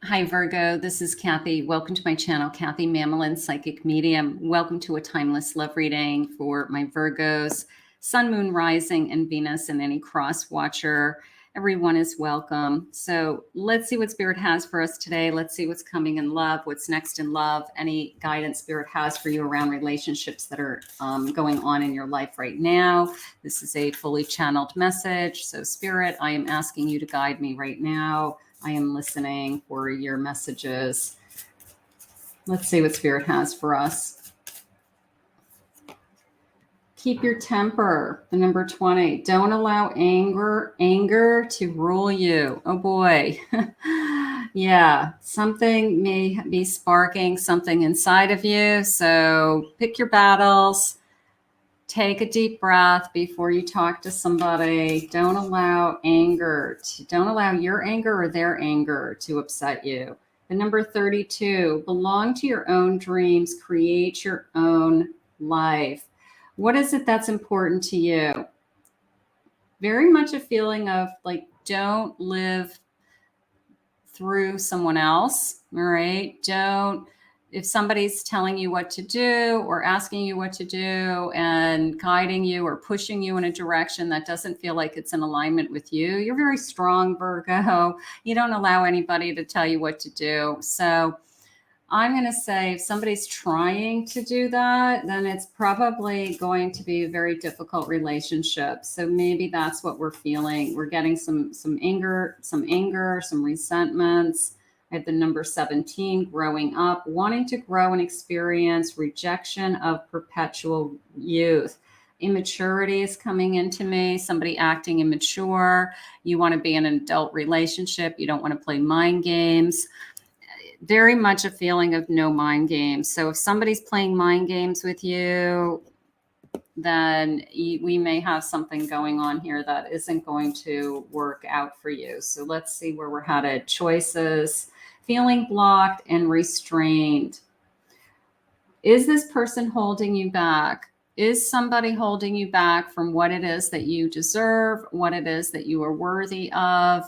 Hi, Virgo. This is Kathy. Welcome to my channel, Kathy Mamolen, Psychic Medium. Welcome to a timeless love reading for my Virgos, Sun, Moon, Rising, and Venus, and any cross watcher. Everyone is welcome. So let's see what Spirit has for us today. Let's see what's coming in love, what's next in love, any guidance Spirit has for you around relationships that are going on in your life right now. This is a fully channeled message. So Spirit, I am asking you to guide me right now. I am listening for your messages. Let's see what Spirit has for us. Keep your temper, the number 20. Don't allow anger to rule you. Oh boy. Yeah, something may be sparking something inside of you. So pick your battles. Take a deep breath before you talk to somebody. Don't allow don't allow your anger or their anger to upset you. The number 32, belong to your own dreams, create your own life. What is it that's important to you? Very much a feeling of like, don't live through someone else, all right? If somebody's telling you what to do or asking you what to do and guiding you or pushing you in a direction that doesn't feel like it's in alignment with you, you're very strong, Virgo. You don't allow anybody to tell you what to do. So I'm going to say if somebody's trying to do that, then it's probably going to be a very difficult relationship. So maybe that's what we're feeling. We're getting some anger, some resentments. I have the number 17, growing up, wanting to grow and experience, rejection of perpetual youth. Immaturity is coming into me, somebody acting immature. You want to be in an adult relationship. You don't want to play mind games. Very much a feeling of no mind games. So if somebody's playing mind games with you, then we may have something going on here that isn't going to work out for you. So let's see where we're headed. Choices, feeling blocked and restrained. Is this person holding you back? Is somebody holding you back from what it is that you deserve, what it is that you are worthy of?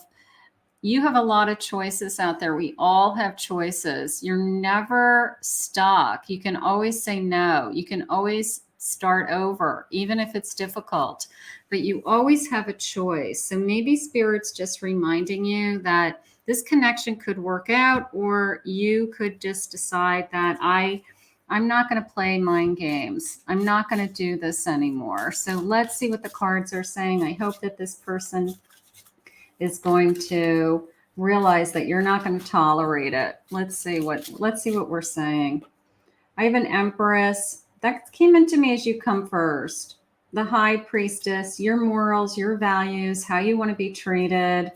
You have a lot of choices out there. We all have choices. You're never stuck. You can always say no. You can always start over, even if it's difficult, but you always have a choice. So maybe Spirit's just reminding you that this connection could work out, or you could just decide that I'm not going to play mind games. I'm not going to do this anymore. So let's see what the cards are saying. I hope that this person is going to realize that you're not going to tolerate it. Let's see what we're saying. I have an Empress. That came into me as you come first. The High Priestess, your morals, your values, how you want to be treated.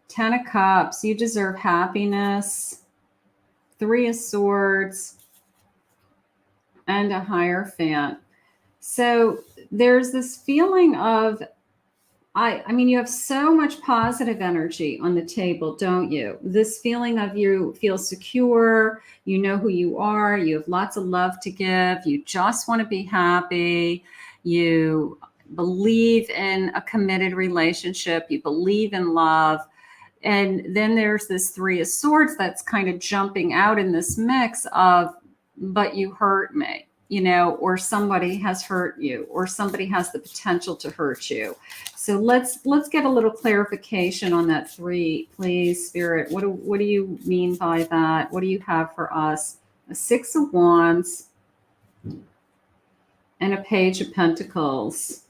10 of Cups, you deserve happiness. 3 of Swords, and a Hierophant. So there's this feeling of, I mean, you have so much positive energy on the table, don't you? This feeling of you feel secure, you know who you are, you have lots of love to give, you just want to be happy, you believe in a committed relationship, you believe in love. And then there's this 3 of Swords that's kind of jumping out in this mix of, but you hurt me, you know, or somebody has hurt you, or somebody has the potential to hurt you. So let's get a little clarification on that 3, please, Spirit. What do you mean by that? What do you have for us? A 6 of Wands and a Page of Pentacles.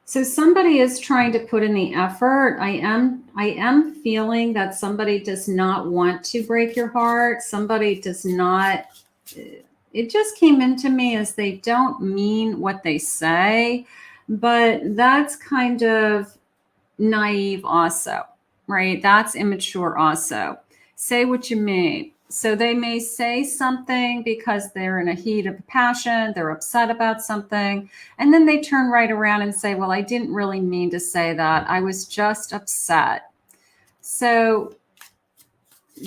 So somebody is trying to put in the effort. I am feeling that somebody does not want to break your heart. Somebody does not. It just came into me as they don't mean what they say, but that's kind of naive also, right? That's immature also. Say what you mean. So they may say something because they're in a heat of passion, they're upset about something, and then they turn right around and say, well, I didn't really mean to say that. I was just upset. So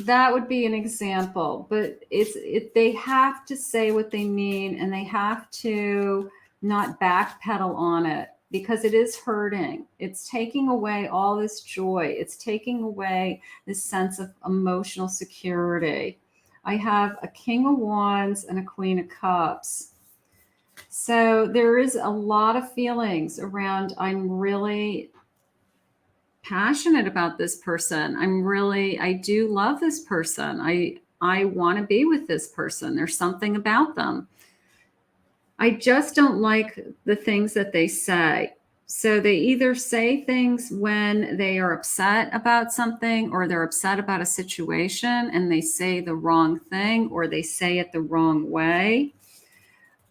that would be an example, but they have to say what they mean, and they have to not backpedal on it. because it is hurting. It's taking away all this joy. It's taking away this sense of emotional security. I have a King of Wands and a Queen of Cups. So there is a lot of feelings around, I'm really passionate about this person. I do love this person. I want to be with this person. There's something about them. I just don't like the things that they say. So they either say things when they are upset about something, or they're upset about a situation and they say the wrong thing, or they say it the wrong way.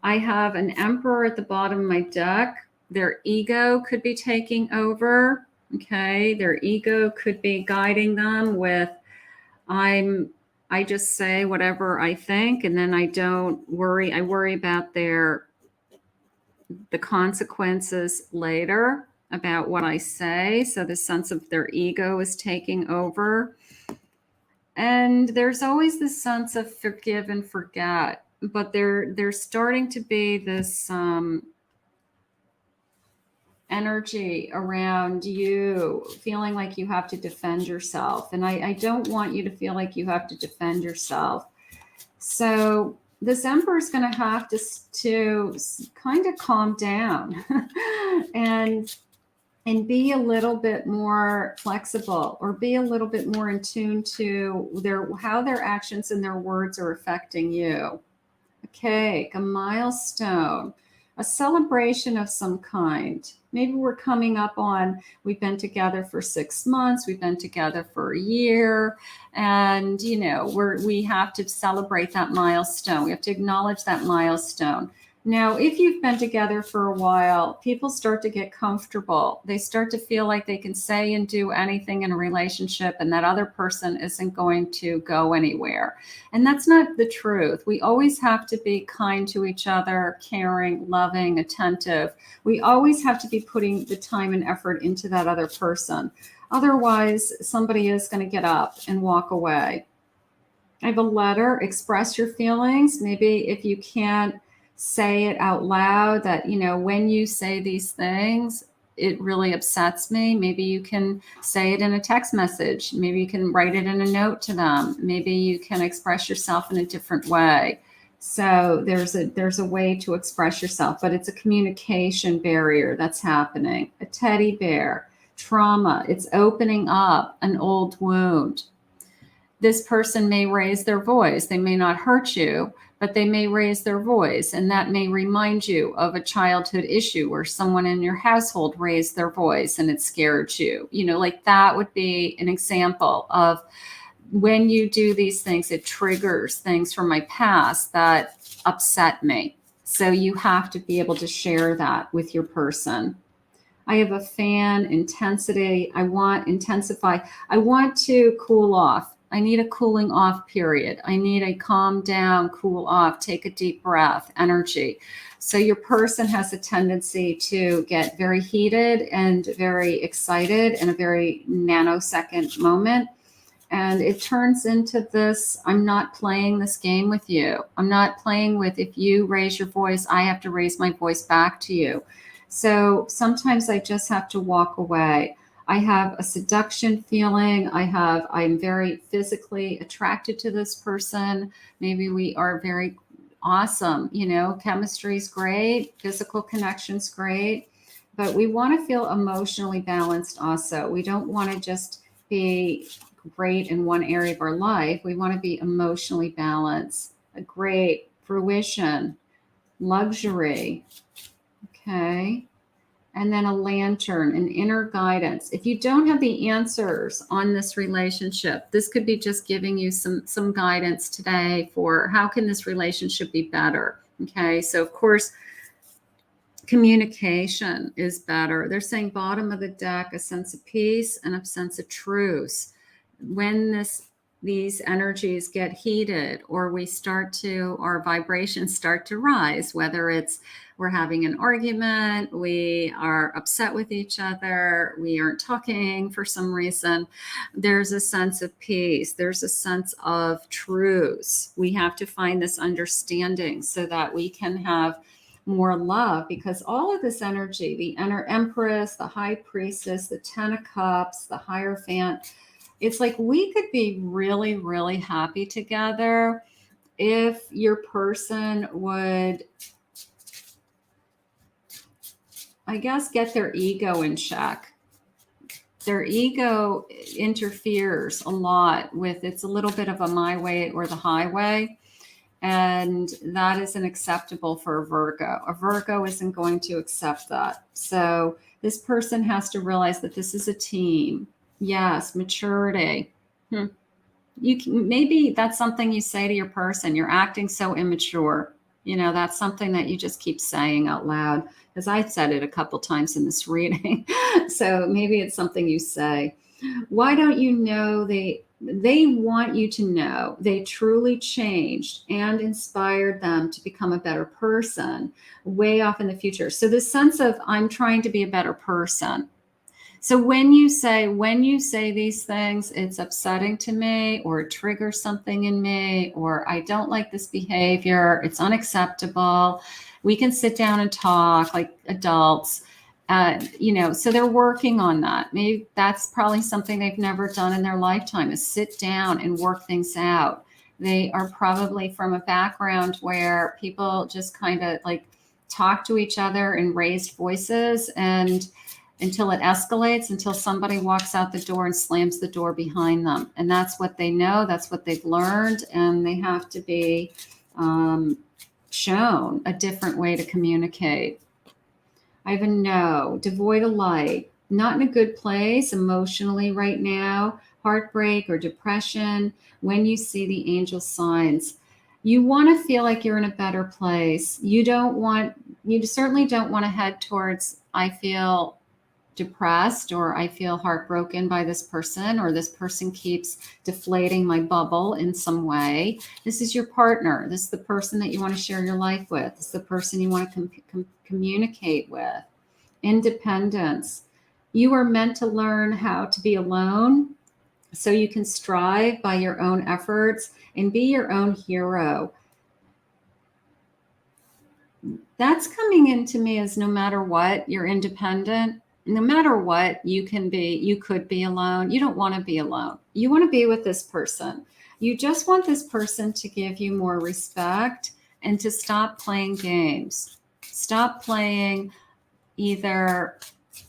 I have an Emperor at the bottom of my deck. Their ego could be taking over. Okay. Their ego could be guiding them with, I just say whatever I think, and then I don't worry. I worry about the consequences later about what I say. So the sense of their ego is taking over. And there's always this sense of forgive and forget, but there's starting to be this energy around you feeling like you have to defend yourself. And I don't want you to feel like you have to defend yourself. So this Emperor is going to have to kind of calm down and be a little bit more flexible, or be a little bit more in tune to how their actions and their words are affecting you. Okay, a milestone, a celebration of some kind. Maybe we're coming up on, we've been together for 6 months, we've been together for a year, and we have to celebrate that milestone. We have to acknowledge that milestone. Now, if you've been together for a while, people start to get comfortable. They start to feel like they can say and do anything in a relationship, and that other person isn't going to go anywhere. And that's not the truth. We always have to be kind to each other, caring, loving, attentive. We always have to be putting the time and effort into that other person. Otherwise, somebody is going to get up and walk away. I have a letter, express your feelings. Maybe if you can't say it out loud, that, when you say these things, it really upsets me. Maybe you can say it in a text message. Maybe you can write it in a note to them. Maybe you can express yourself in a different way. So there's a way to express yourself, but it's a communication barrier that's happening. A teddy bear, trauma, it's opening up an old wound. This person may raise their voice. They may not hurt you, but they may raise their voice. And that may remind you of a childhood issue where someone in your household raised their voice and it scared you. Like that would be an example of when you do these things, it triggers things from my past that upset me. So you have to be able to share that with your person. I have a fan, intensity. I want intensify. I want to cool off. I need a cooling off period. I need a calm down, cool off, take a deep breath, energy. So your person has a tendency to get very heated and very excited in a very nanosecond moment. And it turns into this, I'm not playing this game with you. I'm not playing with, if you raise your voice, I have to raise my voice back to you. So sometimes I just have to walk away. I have a seduction feeling. I'm very physically attracted to this person. Maybe we are very awesome. Chemistry's great. Physical connection's great. But we want to feel emotionally balanced also. We don't want to just be great in one area of our life. We want to be emotionally balanced. A great fruition, luxury. Okay. And then a lantern, an inner guidance. If you don't have the answers on this relationship, this could be just giving you some guidance today for how can this relationship be better. Okay. So of course, communication is better. They're saying bottom of the deck, a sense of peace and a sense of truce. When these energies get heated, or our vibrations start to rise, whether it's we're having an argument, we are upset with each other, we aren't talking for some reason, there's a sense of peace, there's a sense of truce. We have to find this understanding so that we can have more love, because all of this energy, the inner Empress, the High Priestess, the Ten of Cups, the Hierophant, it's like we could be really, really happy together if your person would, I guess, get their ego in check. Their ego interferes a lot with, it's a little bit of a my way or the highway. And that isn't acceptable for a Virgo. A Virgo isn't going to accept that. So this person has to realize that this is a team. Yes, maturity. You can, maybe that's something you say to your person. You're acting so immature. You know, that's something that you just keep saying out loud, because I said it a couple times in this reading. So maybe it's something you say. Why don't you know they want you to know they truly changed and inspired them to become a better person way off in the future. So this sense of, I'm trying to be a better person. So when you say these things, it's upsetting to me, or it triggers something in me, or I don't like this behavior, it's unacceptable. We can sit down and talk like adults. So they're working on that. Maybe that's probably something they've never done in their lifetime, is sit down and work things out. They are probably from a background where people just kind of like talk to each other in raised voices, and until it escalates, until somebody walks out the door and slams the door behind them. And that's what they know, that's what they've learned, and they have to be shown a different way to communicate. I have a no, devoid of light, not in a good place emotionally right now, heartbreak or depression. When you see the angel signs, you want to feel like you're in a better place. You certainly don't want to head towards, I feel depressed, or I feel heartbroken by this person, or this person keeps deflating my bubble in some way. This is your partner. This is the person that you want to share your life with. This is the person you want to communicate with. Independence. You are meant to learn how to be alone so you can strive by your own efforts and be your own hero. That's coming into me as, no matter what, you're independent. No matter what, you could be alone. You don't want to be alone. You want to be with this person. You just want this person to give you more respect and to stop playing games. Stop playing either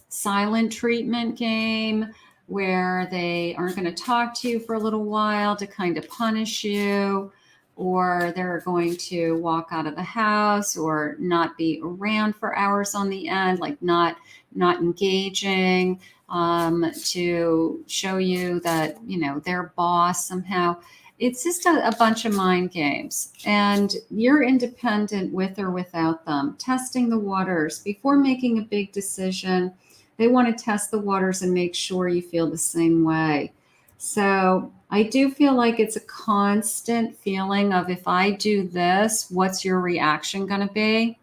silent treatment game where they aren't going to talk to you for a little while to kind of punish you, or they're going to walk out of the house or not be around for hours on the end, like not engaging, to show you that, they're boss somehow. It's just a bunch of mind games, and you're independent with or without them. Testing the waters before making a big decision. They want to test the waters and make sure you feel the same way. So I do feel like it's a constant feeling of, if I do this, what's your reaction going to be?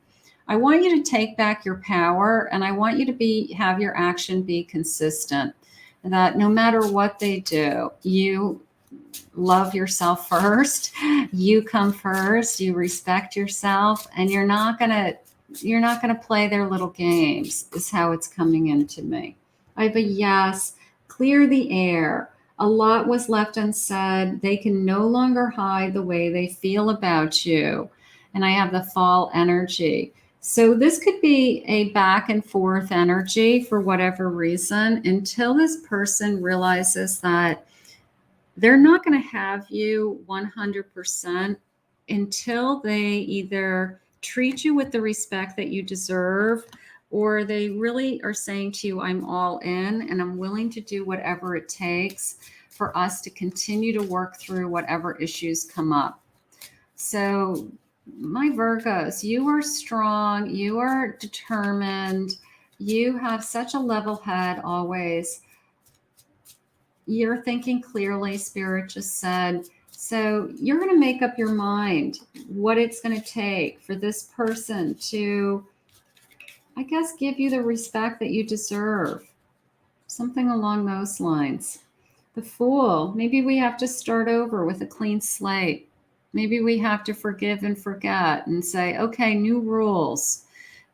I want you to take back your power, and I want you to have your action be consistent. That no matter what they do, you love yourself first. You come first. You respect yourself, and you're not gonna play their little games. Is how it's coming into me. I have a yes. Clear the air. A lot was left unsaid. They can no longer hide the way they feel about you. And I have the fall energy. So this could be a back and forth energy for whatever reason, until this person realizes that they're not going to have you 100% until they either treat you with the respect that you deserve, or they really are saying to you, I'm all in and I'm willing to do whatever it takes for us to continue to work through whatever issues come up. So my Virgos, you are strong, you are determined, you have such a level head always. You're thinking clearly, Spirit just said. So you're going to make up your mind what it's going to take for this person to, I guess, give you the respect that you deserve. Something along those lines. The Fool. Maybe we have to start over with a clean slate. Maybe we have to forgive and forget and say, okay, new rules.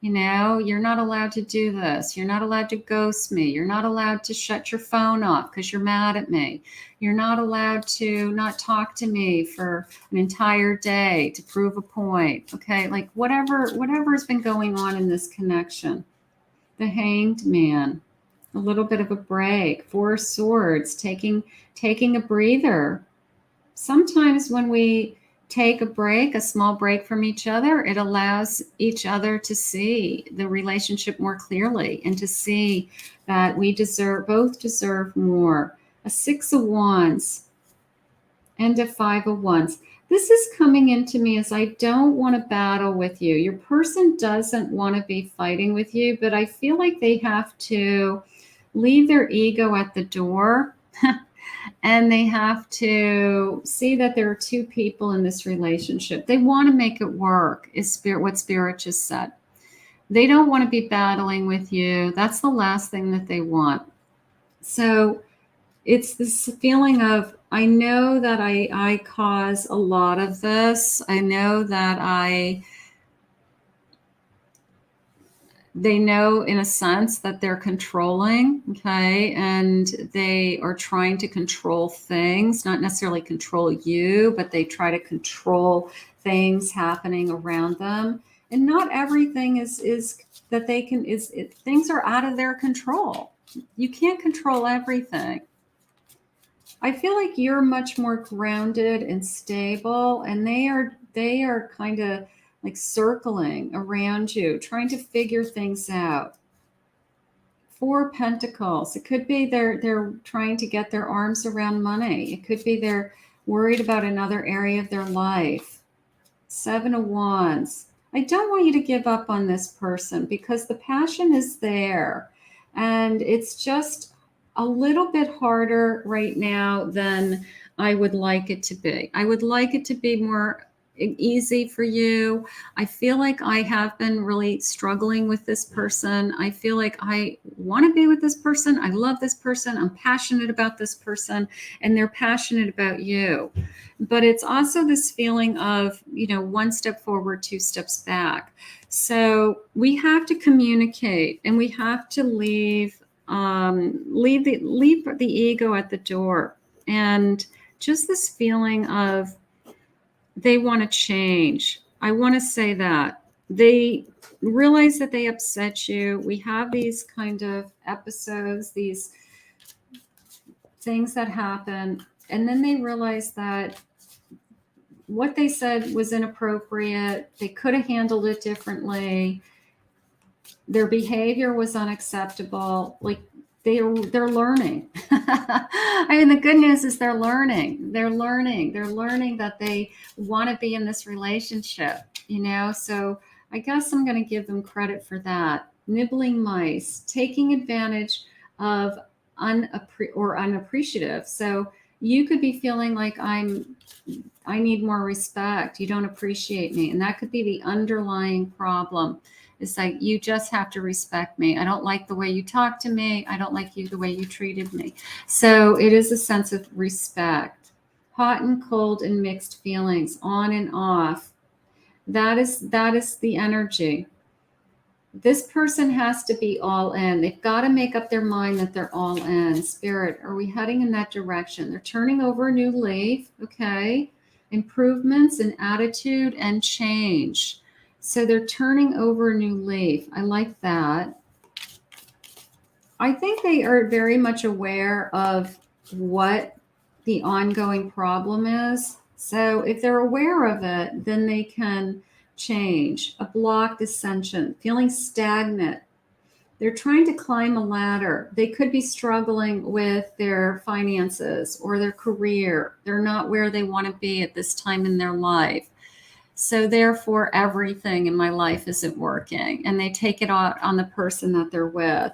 You know, you're not allowed to do this. You're not allowed to ghost me. You're not allowed to shut your phone off because you're mad at me. You're not allowed to not talk to me for an entire day to prove a point. Okay, like whatever has been going on in this connection. The Hanged Man, a little bit of a break. Four of Swords, taking a breather. Sometimes when we take a break, a small break from each other, it allows each other to see the relationship more clearly and to see that we both deserve more. A Six of Wands and a Five of Wands. This is coming into me as I don't want to battle with you. Your person doesn't want to be fighting with you, but I feel like they have to leave their ego at the door. And they have to see that there are two people in this relationship. They want to make it work, is what Spirit just said. They don't want to be battling with you. That's the last thing that they want. So it's this feeling of, I know that I cause a lot of this. I know that they know in a sense that they're controlling, okay, and they are trying to control things, not necessarily control you, but they try to control things happening around them. And not everything is that they can, things are out of their control. You can't control everything. I feel like you're much more grounded and stable, and they are kind of like circling around you, trying to figure things out. Four Pentacles. It could be they're trying to get their arms around money. It could be they're worried about another area of their life. Seven of Wands. I don't want you to give up on this person because the passion is there, and it's just a little bit harder right now than I would like it to be. I would like it to be more easy for you. I feel like I have been really struggling with this person. I feel like I want to be with this person. I love this person. I'm passionate about this person, and they're passionate about you. But it's also this feeling of, one step forward, two steps back. So we have to communicate, and we have to leave the ego at the door, and just this feeling of they want to change. I want to say that they realize that they upset you. We have these kind of episodes, these things that happen, and then they realize that what they said was inappropriate. They could have handled it differently. Their behavior was unacceptable. Like they're learning. I mean, the good news is they're learning. They're learning that they want to be in this relationship, So I guess I'm going to give them credit for that. Nibbling mice, taking advantage of unappreciative. So you could be feeling like I need more respect. You don't appreciate me. And that could be the underlying problem. It's like, you just have to respect me. I don't like the way you talk to me. I don't like the way you treated me. So it is a sense of respect. Hot and cold and mixed feelings, on and off. That is the energy. This person has to be all in. They've got to make up their mind that they're all in. Spirit, are we heading in that direction? They're turning over a new leaf, okay? Improvements in attitude and change. So they're turning over a new leaf. I like that. I think they are very much aware of what the ongoing problem is. So if they're aware of it, then they can change. A blocked ascension, feeling stagnant. They're trying to climb a ladder. They could be struggling with their finances or their career. They're not where they want to be at this time in their life. So therefore, everything in my life isn't working. And they take it out on the person that they're with,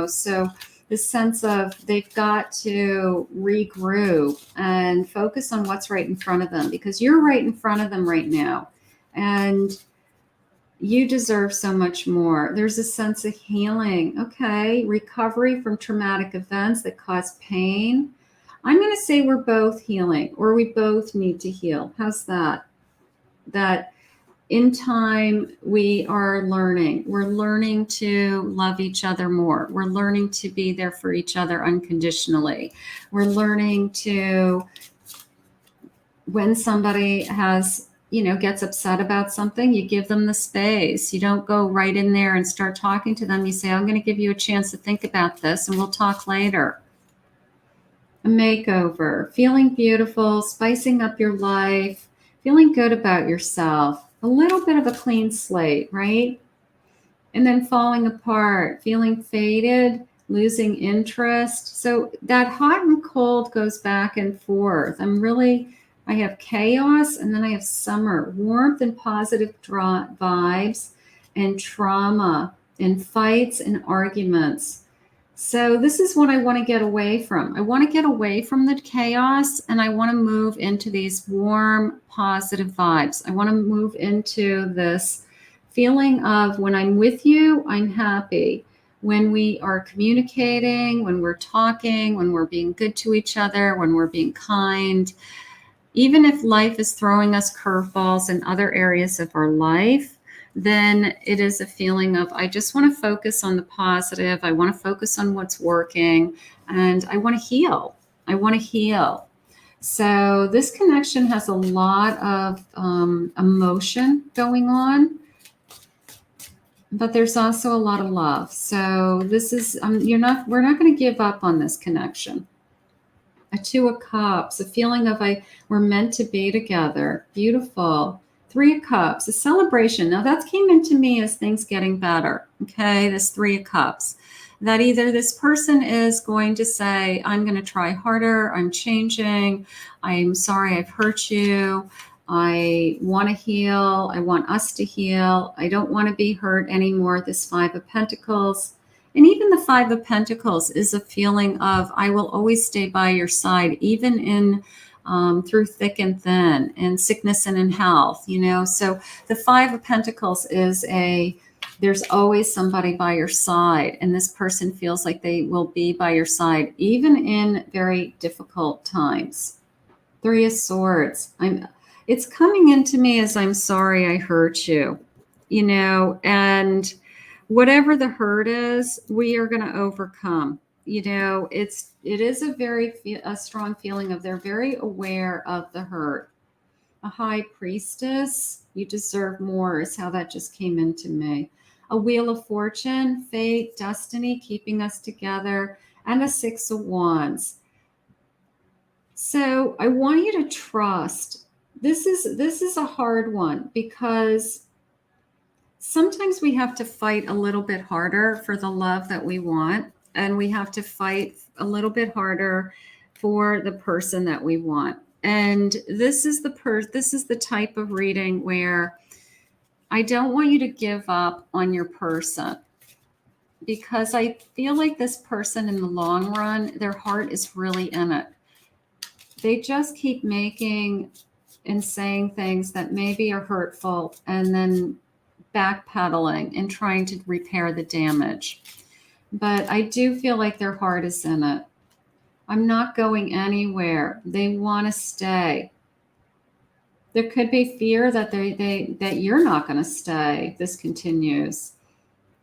So the sense of they've got to regroup and focus on what's right in front of them, because you're right in front of them right now. And you deserve so much more. There's a sense of healing. Okay. Recovery from traumatic events that cause pain. I'm going to say we're both healing, or we both need to heal. How's that? that in time we are learning. We're learning to love each other more. We're learning to be there for each other unconditionally. We're learning to, when somebody has, gets upset about something, you give them the space. You don't go right in there and start talking to them. You say, I'm going to give you a chance to think about this and we'll talk later. A makeover, feeling beautiful, spicing up your life, feeling good about yourself, a little bit of a clean slate, right? And then falling apart, feeling faded, losing interest. So that hot and cold goes back and forth. I have chaos, and then I have summer, warmth and positive vibes, and trauma, and fights and arguments. So this is what I want to get away from. I want to get away from the chaos, and I want to move into these warm, positive vibes. I want to move into this feeling of, when I'm with you, I'm happy. When we are communicating, when we're talking, when we're being good to each other, when we're being kind, even if life is throwing us curveballs in other areas of our life, then it is a feeling of, I just want to focus on the positive. I want to focus on what's working, and I want to heal. I want to heal. So this connection has a lot of emotion going on, but there's also a lot of love. So this is, we're not going to give up on this connection. A Two of Cups, a feeling of we're meant to be together. Beautiful. Three of Cups, a celebration. Now that came into me as things getting better. Okay, this Three of Cups. That either this person is going to say, I'm going to try harder, I'm changing, I'm sorry I've hurt you, I want to heal, I want us to heal, I don't want to be hurt anymore. This Five of Pentacles. And even the Five of Pentacles is a feeling of, I will always stay by your side, even in through thick and thin, in sickness and in health, So the Five of Pentacles is there's always somebody by your side, and this person feels like they will be by your side, even in very difficult times. Three of Swords. It's coming into me as, I'm sorry I hurt you, and whatever the hurt is, we are going to overcome. It is a strong feeling of, they're very aware of the hurt. A High Priestess, you deserve more, is how that just came into me. A Wheel of Fortune, fate, destiny, keeping us together, and a Six of Wands. So I want you to trust. This is a hard one, because sometimes we have to fight a little bit harder for the love that we want, and we have to fight a little bit harder for the person that we want. And this is the type of reading where I don't want you to give up on your person, because I feel like this person, in the long run, their heart is really in it. They just keep making and saying things that maybe are hurtful, and then backpedaling and trying to repair the damage. But I do feel like their heart is in it. I'm not going anywhere. They want to stay. There could be fear that that you're not going to stay if this continues.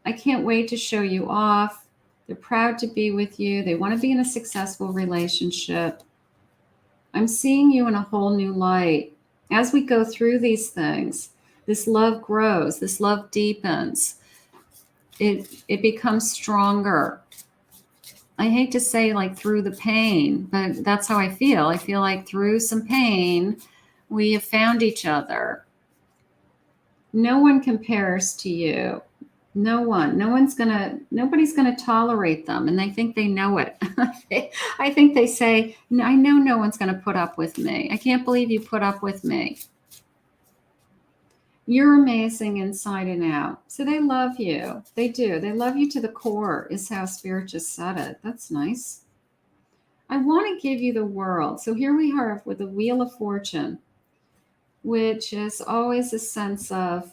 I can't wait to show you off. They're proud to be with you. They want to be in a successful relationship. I'm seeing you in a whole new light. As we go through these things, this love grows, this love deepens. It becomes stronger. I hate to say like through the pain, but that's how I feel. I feel like through some pain, we have found each other. No one compares to you. No one. Nobody's gonna tolerate them, and they think they know it. I think they say, I know no one's gonna put up with me. I can't believe you put up with me. You're amazing inside and out. So they love you. They do. They love you to the core, is how Spirit just said it. That's nice. I want to give you the world. So here we are with the Wheel of Fortune, which is always a sense of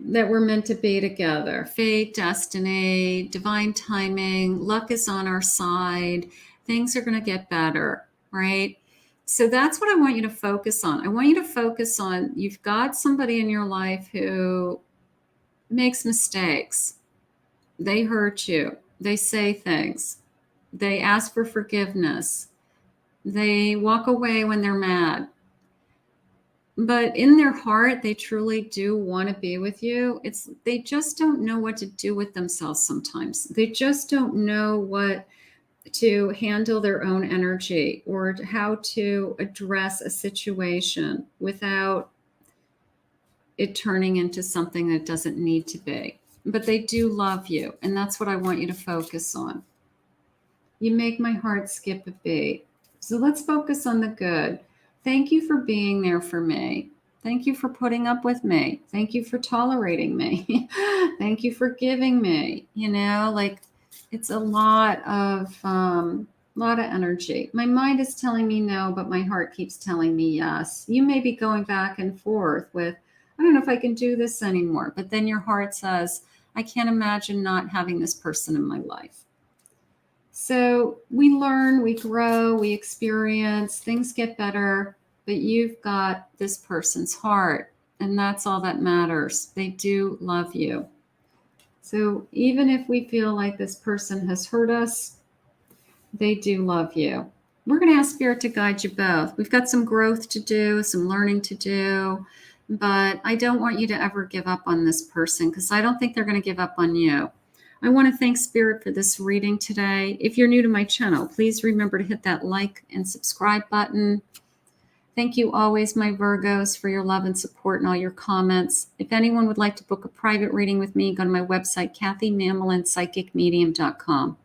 that we're meant to be together. Fate, destiny, divine timing, luck is on our side. Things are going to get better, right? So that's what I want you to focus on. I want you to focus on, you've got somebody in your life who makes mistakes. They hurt you. They say things. They ask for forgiveness. They walk away when they're mad. But in their heart, they truly do want to be with you. They just don't know what to do with themselves sometimes. They just don't know what to handle their own energy or how to address a situation without it turning into something that doesn't need to be. But they do love you, and that's what I want you to focus on. You make my heart skip a beat. So let's focus on the good. Thank you for being there for me. Thank you for putting up with me. Thank you for tolerating me. Thank you for giving me. Like it's a lot of energy. My mind is telling me no, but my heart keeps telling me yes. You may be going back and forth with, I don't know if I can do this anymore. But then your heart says, I can't imagine not having this person in my life. So we learn, we grow, we experience, things get better, but you've got this person's heart, and that's all that matters. They do love you. So even if we feel like this person has hurt us, they do love you. We're going to ask Spirit to guide you both. We've got some growth to do, some learning to do, but I don't want you to ever give up on this person because I don't think they're going to give up on you. I want to thank Spirit for this reading today. If you're new to my channel, please remember to hit that like and subscribe button. Thank you always, my Virgos, for your love and support and all your comments. If anyone would like to book a private reading with me, go to my website, KathyMamolenPsychicMedium.com.